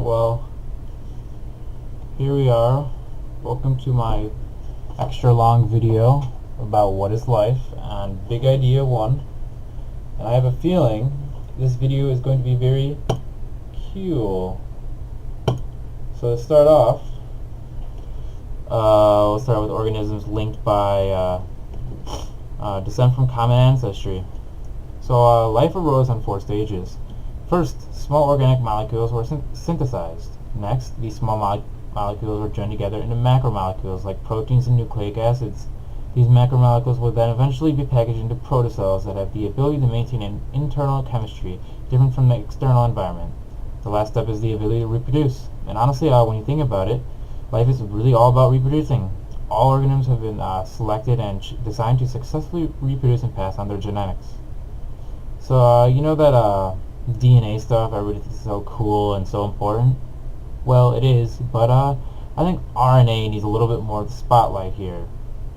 well, here we are. Welcome to my extra long video about what is life on Big Idea 1. And I have a feeling this video is going to be very cool. So to start off, we'll start with organisms linked by descent from common ancestry. So life arose on 4 stages. First, small organic molecules were synthesized. Next, these small molecules were joined together into macromolecules like proteins and nucleic acids. These macromolecules will then eventually be packaged into protocells that have the ability to maintain an internal chemistry different from the external environment. The last step is the ability to reproduce. And honestly, when you think about it, life is really all about reproducing. All organisms have been selected and designed to successfully reproduce and pass on their genetics. So you know that DNA stuff everybody thinks is so cool and so important? Well, it is, but I think RNA needs a little bit more of the spotlight here.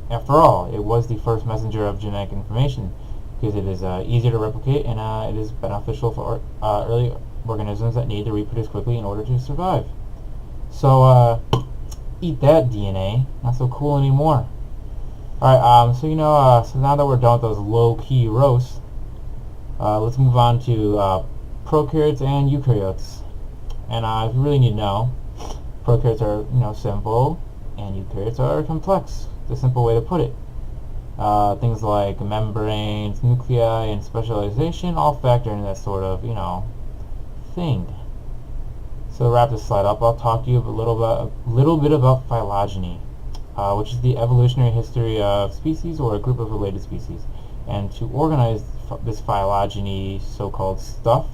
After all, it was the first messenger of genetic information because it is easier to replicate and it is beneficial for early organisms that need to reproduce quickly in order to survive. So eat that, DNA. Not so cool anymore. Alright, so now that we're done with those low-key roasts, let's move on to prokaryotes and eukaryotes. And if you really need to know, prokaryotes are simple, and eukaryotes are complex. The simple way to put it. Things like membranes, nuclei, and specialization all factor into that sort of thing. So to wrap this slide up, I'll talk to you a little bit about phylogeny, which is the evolutionary history of species or a group of related species. And to organize this phylogeny, so-called stuff,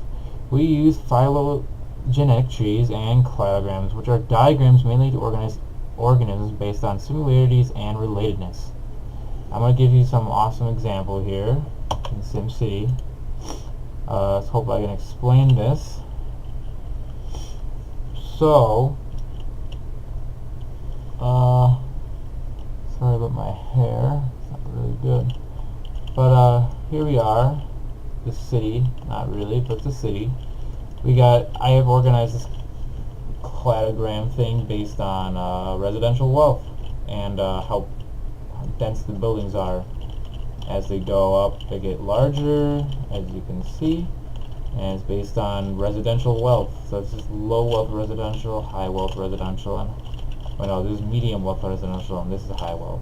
we use phylogenetic trees and cladograms, which are diagrams mainly to organize organisms based on similarities and relatedness. I'm going to give you some awesome example here in SimCity. Let's hope I can explain this. So, sorry about my hair, it's not really good. But here we are, the city, not really, but the city. I have organized this cladogram thing based on residential wealth and how dense the buildings are. As they go up, they get larger, as you can see, and it's based on residential wealth. So it's just low wealth residential, high wealth residential, and this is medium wealth residential, and this is high wealth.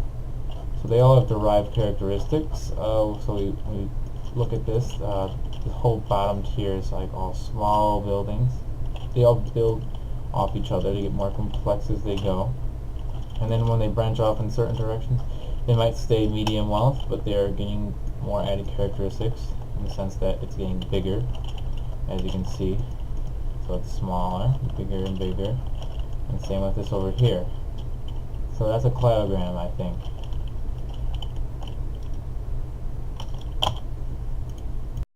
So they all have derived characteristics. So we look at this. The whole bottom tier is like all small buildings. They all build off each other to get more complex as they go. And then when they branch off in certain directions, they might stay medium wealth, but they're getting more added characteristics in the sense that it's getting bigger, as you can see. So it's smaller, bigger and bigger. And same with this over here. So that's a cladogram, I think.